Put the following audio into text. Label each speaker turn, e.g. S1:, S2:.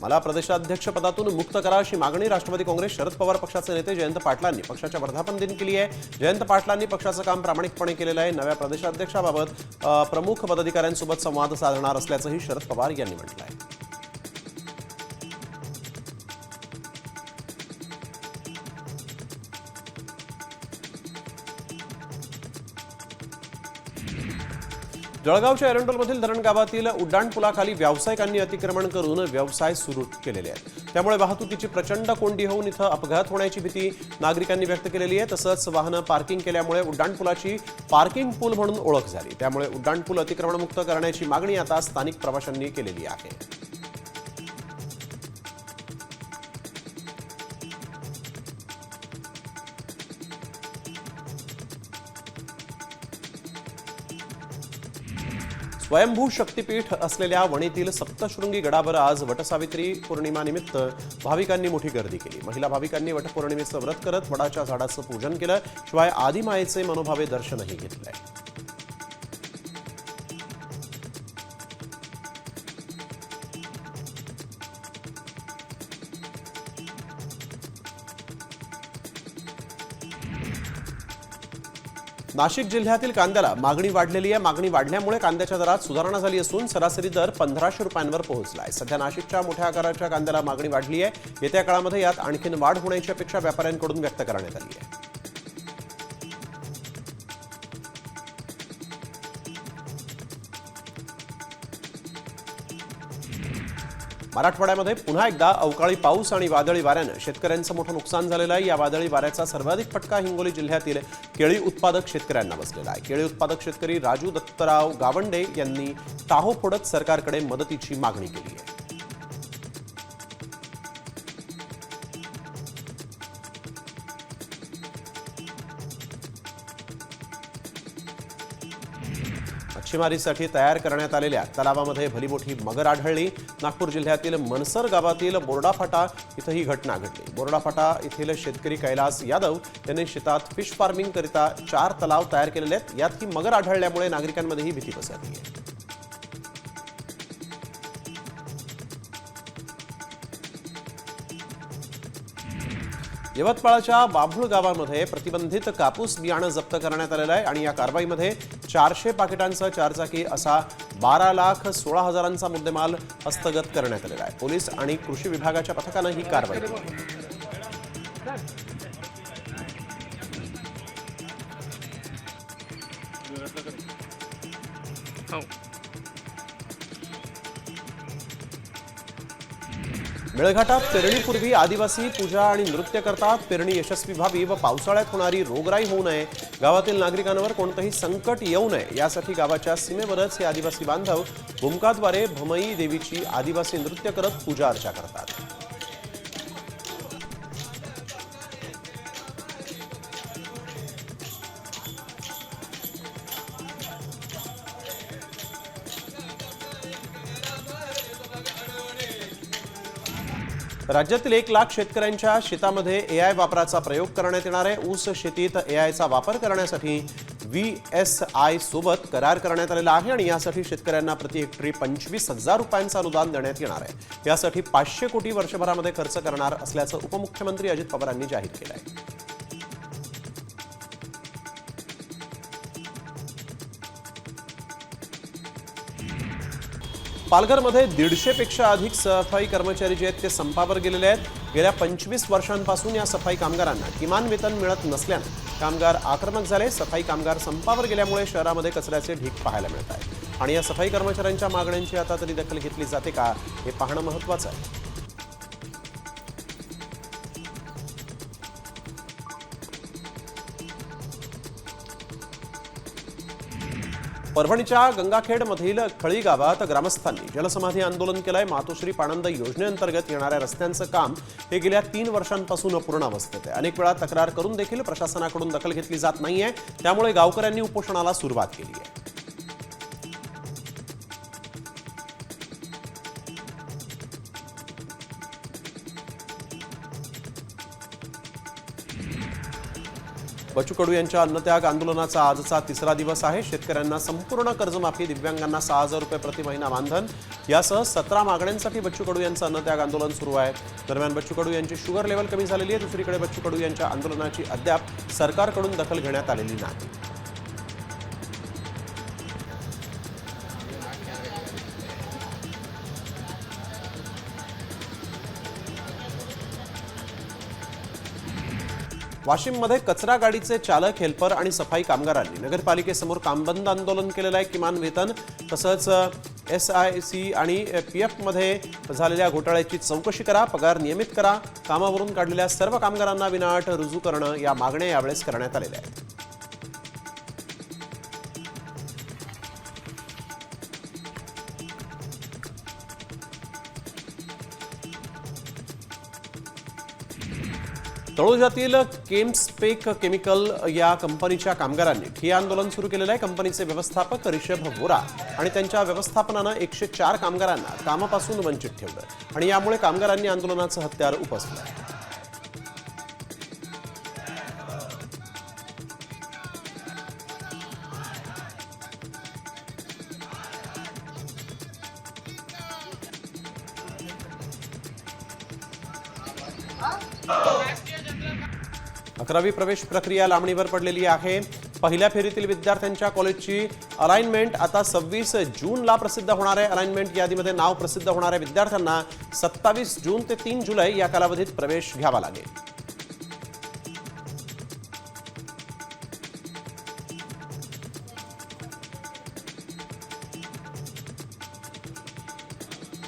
S1: मला प्रदेशाध्यक्षपदातून मुक्त करा अशी मागणी राष्ट्रवादी काँग्रेस शरद पवार पक्षाचे नेते जयंत पाटलांनी पक्षाच्या वर्धापन दिन केली आहे। जयंत पाटलांनी पक्षाचं काम प्रामाणिकपणे केलेलं आहे। नव्या प्रदेशाध्यक्षाबाबत प्रमुख पदाधिकाऱ्यांसोबत संवाद साधणार असल्याचंही शरद पवार यांनी म्हटलं आहे। जळगावच्या एरंडोलमधील धरण गावातील उड्डाणपुलाखाली व्यावसायिकांनी अतिक्रमण करून व्यवसाय सुरू केलेले आहेत। त्यामुळे वाहतुकीची प्रचंड कोंडी होऊन इथं अपघात होण्याची भीती नागरिकांनी व्यक्त केलेली आहे। तसंच वाहनं पार्किंग केल्यामुळे उड्डाणपुलाची पार्किंग पूल म्हणून ओळख झाली। त्यामुळे उड्डाणपूल अतिक्रमणमुक्त करण्याची मागणी आता स्थानिक प्रवाशांनी केलेली आहे। स्वयंभू शक्तीपीठ असलेल्या वणीतील सप्तशृंगी गडावर आज वटसावित्री पौर्णिमानिमित्त भाविकांनी मोठी गर्दी केली। महिला भाविकांनी वटपौर्णिमेचं व्रत करत वडाच्या झाडाचं पूजन केलं। शिवाय आदिमायेचे मनोभावे दर्शनही घेतलंय। नाशिक जिल्ह्यातील कांद्याला मागणी वाढलेली आहे। मागणी वाढल्यामुळे कांद्याच्या दरात सुधारणा झाली असून सरासरी दर 1500 रुपयांवर पोहोचलाय। सध्या नाशिकच्या मोठ्या आकाराच्या कांद्याला मागणी वाढली आहे। येत्या काळामध्ये यात आणखीन वाढ होण्याची अपेक्षा व्यापाऱ्यांकडून व्यक्त करण्यात आली आहे। मराठवाड्यामध्ये पुन्हा एकदा अवकाळी पाऊस आणि वादळी वाऱ्यानं शेतकऱ्यांचं मोठं नुकसान झालेलं आहे। या वादळी वाऱ्याचा सर्वाधिक फटका हिंगोली जिल्ह्यातील केळी उत्पादक शेतकऱ्यांना बसलेला आहे। केळी उत्पादक शेतकरी राजू दत्तराव गावंडे यांनी टाहो फोडत सरकारकडे मदतीची मागणी केली आहे। मच्छीमारीसाठी तयार करण्यात आलेल्या तलावामध्ये भलीमोठी मगर आढळली। नागपूर जिल्ह्यातील मनसर गावातील बोर्डाफाटा इथं ही घटना घडली। बोर्डाफाटा येथील शेतकरी कैलास यादव यांनी शेतात फिश फार्मिंग करिता 4 तलाव तयार केलेले आहेत। यात ही मगर आढळल्यामुळे नागरिकांमध्ये ही भीती पसरली आहे। यवतमाळच्या बाभूळ गावामध्ये प्रतिबंधित कापूस बियाणं जप्त करण्यात आलेलं आहे आणि या कारवाईमध्ये 400 पाकिटांचा 4 चाकी असा 12,16,000चा मुद्देमाल हस्तगत करण्यात आलेला आहे। पोलीस आणि कृषी विभागाच्या पथकानं ही कारवाई केली। मेळघाटात पेरणीपूर्वी आदिवासी पूजा आणि नृत्य करतात। पेरणी यशस्वी व्हावी व पावसाळ्यात होणारी रोगराई होऊ नये, गावातील नागरिकांवर कोणतेही संकट येऊ नये यासाठी गावाच्या सीमेवरच हे आदिवासी बांधव भूमकाद्वारे भमई देवीची आदिवासी नृत्य करत पूजा अर्चा करतात। राज्यातील 1 लाख शेतकऱ्यांच्या शेतामध्ये एआय वापराचा प्रयोग करण्यात येणार आहे। ऊस शेतीत एआयचा वापर करण्यासाठी VSI सोबत करार करण्यात आलेला आहे आणि यासाठी शेतकऱ्यांना प्रति हेक्टरी 25,000 रुपयांचं अनुदान देण्यात येणार आहे। यासाठी 500 कोटी वर्षभरामध्ये खर्च करणार असल्याचं उपमुख्यमंत्री अजित पवार यांनी जाहीर केलं आहे। पालघरमध्ये 150 पेक्षा अधिक सफाई कर्मचारी जे आहेत ते संपावर गेलेले आहेत। गेल्या 25 वर्षांपासून या सफाई कामगारांना किमान वेतन मिळत नसल्यानं कामगार आक्रमक झाले। सफाई कामगार संपावर गेल्यामुळे शहरामध्ये कचऱ्याचे ढीग पाहायला मिळत आहेत आणि या सफाई कर्मचाऱ्यांच्या मागण्यांची आता तरी दखल घेतली जाते का हे पाहणं महत्त्वाचं आहे। परभणीच्या गंगाखेडमधील खळी गावात ग्रामस्थांनी जलसमाधी आंदोलन केलंय। मातोश्री पाणंद योजनेअंतर्गत येणाऱ्या रस्त्यांचं काम हे गेल्या 3 वर्षांपासून अपूर्ण अवस्थेत आहे। अनेक वेळा तक्रार करून देखील प्रशासनाकडून दखल घेतली जात नाहीये। त्यामुळे गावकऱ्यांनी उपोषणाला सुरुवात केली आहे। बच्चू कडू यांच्या अन्नत्याग आंदोलनाचा आजचा 3रा दिवस आहे। शेतकऱ्यांना संपूर्ण कर्जमाफी, दिव्यांगांना 6,000 रुपये प्रति महिना मानधन, यासह 17 मागण्यांसाठी बच्चू कडू यांचं अन्नत्याग आंदोलन सुरू आहे। दरम्यान बच्चू कडू यांची शुगर लेवल कमी झालेली आहे। दुसरीकडे बच्चू कडू यांच्या आंदोलनाची अद्याप सरकारकडून दखल घेण्यात आलेली नाही। वाशिममध्ये कचरा गाडीचे चालक, हेल्पर आणि सफाई कामगारांनी नगरपालिकेसमोर कामबंद आंदोलन केलेलं आहे। किमान वेतन तसंच SIC आणि PF मध्ये झालेल्या घोटाळ्याची चौकशी करा, पगार नियमित करा, कामावरून काढलेल्या सर्व कामगारांना विनाअट रुजू करणं या मागण्या यावेळेस करण्यात आलेल्या आहेत। तळोजातील केमस्पेक केमिकल या कंपनीच्या कामगारांनी ठिय्या आंदोलन सुरू केलेलं आहे। कंपनीचे व्यवस्थापक रिषभ वोरा आणि त्यांच्या व्यवस्थापनानं 104 कामगारांना कामापासून वंचित ठेवलं आणि यामुळे कामगारांनी आंदोलनाचं हत्यार उपसलं। अकरावी प्रवेश प्रक्रिया लांबणीवर पडलेली आहे। पहिल्या फेरीतील विद्यार्थ्यांच्या कॉलेजची अलाइनमेंट आता 26 जूनला प्रसिद्ध होणार आहे। अलाइनमेंट यादीमध्ये नाव प्रसिद्ध होणाऱ्या विद्यार्थ्यांना 27 जून ते 3 जुलै या कालावधीत प्रवेश घ्यावा लागेल।